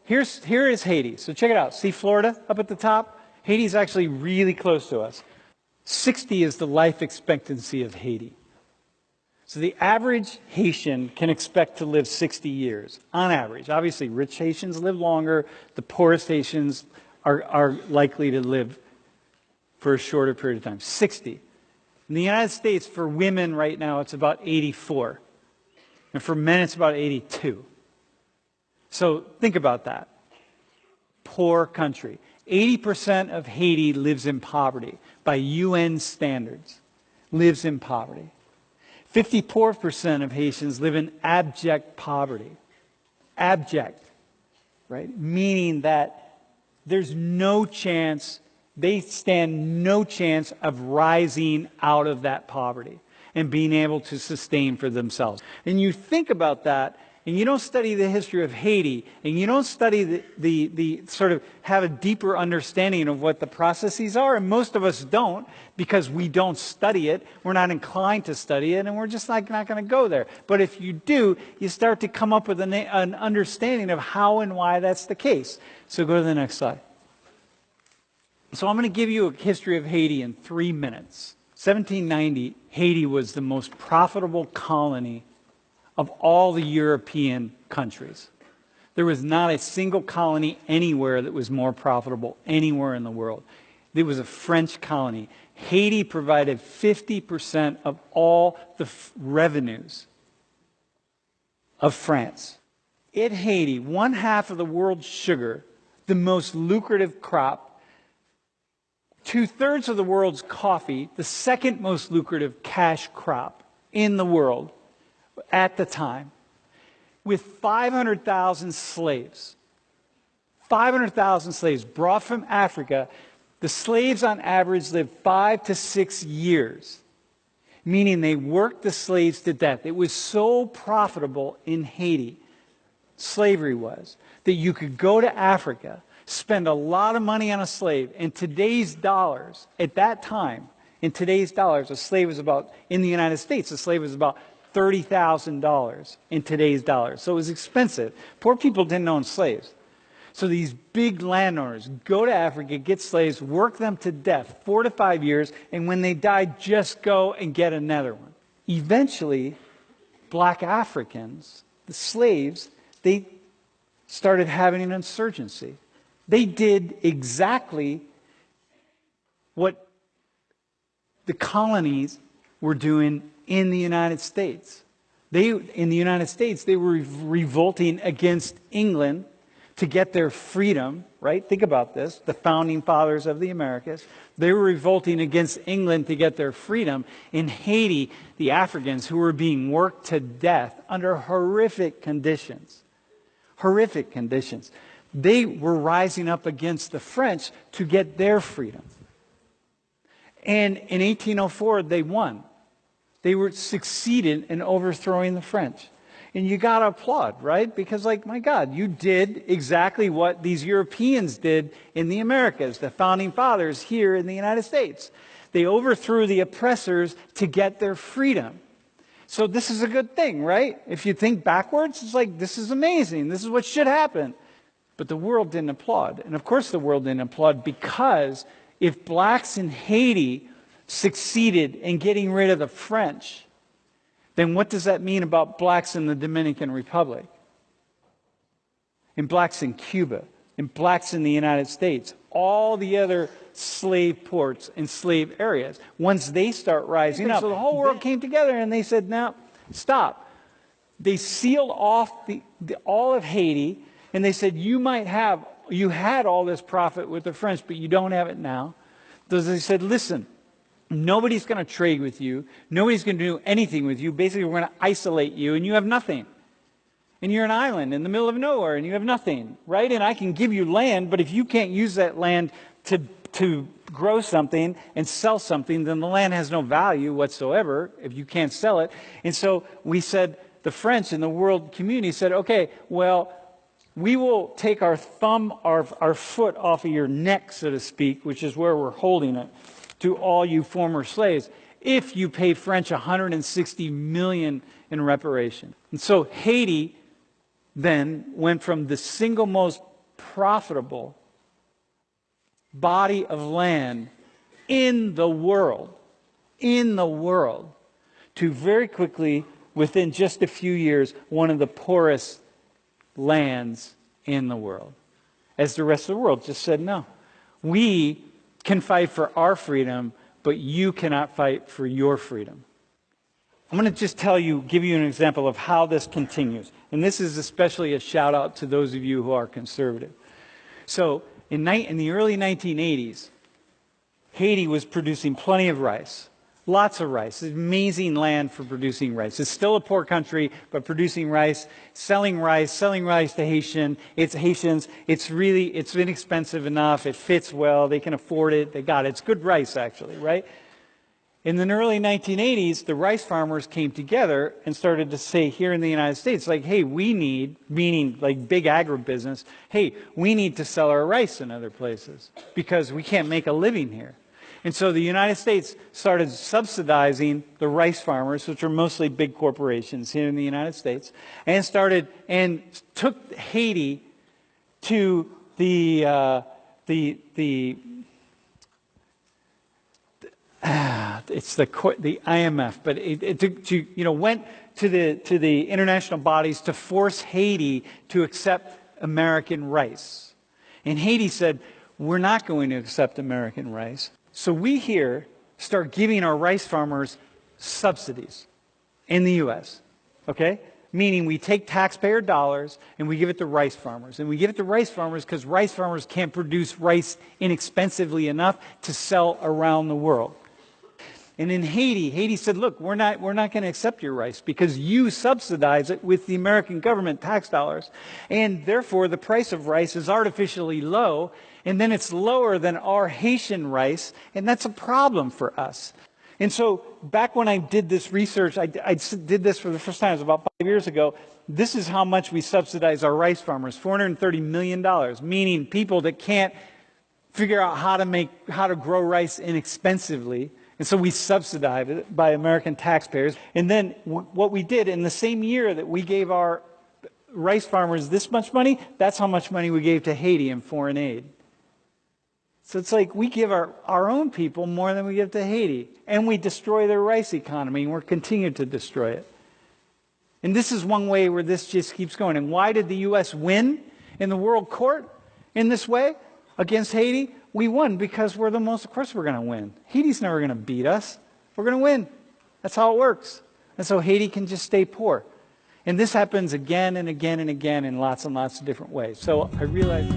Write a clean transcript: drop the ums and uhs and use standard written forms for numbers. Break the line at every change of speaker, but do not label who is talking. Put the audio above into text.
here is Haiti. So check it out. See Florida up at the top? Haiti's actually really close to us. 60 is the life expectancy of Haiti. So the average Haitian can expect to live 60 years, on average. Obviously, rich Haitians live longer. The poorest Haitians are likely to live for a shorter period of time. 60. In the United States, for women right now, it's about 84. And for men, it's about 82. So think about that. Poor country. 80% of Haiti lives in poverty by UN standards. Lives in poverty. 54% of Haitians live in abject poverty. Abject, right? Meaning that there's no chance, they stand no chance of rising out of that poverty and being able to sustain for themselves. And you think about that, and you don't study the history of Haiti, and you don't study the sort of have a deeper understanding of what the processes are, and most of us don't because we don't study it, we're not inclined to study it, and we're just not going to go there. But if you do, you start to come up with an understanding of how and why that's the case. So go to the next slide. So I'm going to give you a history of Haiti in 3 minutes. 1790, Haiti was the most profitable colony of all the European countries. There was not a single colony anywhere that was more profitable anywhere in the world. It was a French colony. Haiti provided 50% of all the revenues of France. In Haiti, 1/2 of the world's sugar, the most lucrative crop, 2/3 of the world's coffee, the second most lucrative cash crop in the world, at the time, with 500,000 slaves. 500,000 slaves brought from Africa. The slaves on average lived 5 to 6 years, meaning they worked the slaves to death. It was so profitable in Haiti, slavery was, that you could go to Africa, spend a lot of money on a slave. In today's dollars, at that time, in today's dollars, a slave was about, in the United States, a slave was about $30,000 in today's dollars. So it was expensive. Poor people didn't own slaves. So these big landowners go to Africa, get slaves, work them to death, 4 to 5 years, and when they die, just go and get another one. Eventually, black Africans, the slaves, they started having an insurgency. They did exactly what the colonies were doing in the United States. In the United States, they were revolting against England to get their freedom, right? Think about this, the founding fathers of the Americas. They were revolting against England to get their freedom. In Haiti, the Africans who were being worked to death under horrific conditions, they were rising up against the French to get their freedom. And in 1804, they won. They were succeeded in overthrowing the French. And you got to applaud, right? Because, like, my God, you did exactly what these Europeans did in the Americas, the founding fathers here in the United States. They overthrew the oppressors to get their freedom. So this is a good thing, right? If you think backwards, it's like, this is amazing. This is what should happen. But the world didn't applaud. And, of course, the world didn't applaud because if blacks in Haiti succeeded in getting rid of the French, then what does that mean about blacks in the Dominican Republic? And blacks in Cuba? And blacks in the United States? All the other slave ports and slave areas. Once they start rising up. So the whole world came together and they said, no, stop. They sealed off all of Haiti and they said, you had all this profit with the French, but you don't have it now. So they said, listen, nobody's going to trade with you. Nobody's going to do anything with you. Basically, we're going to isolate you, and you have nothing. And you're an island in the middle of nowhere, and you have nothing, right? And I can give you land, but if you can't use that land to grow something and sell something, then the land has no value whatsoever if you can't sell it. And so we said, the French and the world community said, okay, well, we will take our thumb, our foot off of your neck, so to speak, which is where we're holding it, to all you former slaves, if you pay French $160 million in reparation. And so Haiti then went from the single most profitable body of land in the world, to very quickly, within just a few years, one of the poorest lands in the world. As the rest of the world just said, no, we can fight for our freedom, but you cannot fight for your freedom. I'm going to just give you an example of how this continues. And this is especially a shout out to those of you who are conservative. So in the early 1980s, Haiti was producing plenty of rice. Lots of rice. It's amazing land for producing rice. It's still a poor country, but producing rice, selling rice to Haitians. It's inexpensive enough. It fits well. They can afford it. They got it. It's good rice, actually, right? In the early 1980s, the rice farmers came together and started to say here in the United States, like, hey, we need, meaning like big agribusiness, hey, we need to sell our rice in other places because we can't make a living here. And so the United States started subsidizing the rice farmers, which are mostly big corporations here in the United States, and took Haiti to it's the IMF, but went to the international bodies to force Haiti to accept American rice. And Haiti said, we're not going to accept American rice. So we here start giving our rice farmers subsidies in the U.S., okay? Meaning we take taxpayer dollars and we give it to rice farmers. And we give it to rice farmers because rice farmers can't produce rice inexpensively enough to sell around the world. And in Haiti said, look, we're not going to accept your rice because you subsidize it with the American government tax dollars. And therefore, the price of rice is artificially low. And then it's lower than our Haitian rice. And that's a problem for us. And so back when I did this research, I did this for the first time, it was about 5 years ago. This is how much we subsidize our rice farmers, $430 million, meaning people that can't figure out how to grow rice inexpensively. And so we subsidized it by American taxpayers. And then what we did in the same year that we gave our rice farmers this much money, that's how much money we gave to Haiti in foreign aid. So it's like we give our own people more than we give to Haiti. And we destroy their rice economy, and we're continuing to destroy it. And this is one way where this just keeps going. And why did the U.S. win in the World Court in this way against Haiti? We won because we're the most, of course we're going to win. Haiti's never going to beat us. We're going to win. That's how it works. And so Haiti can just stay poor. And this happens again and again and again in lots and lots of different ways. So I realize...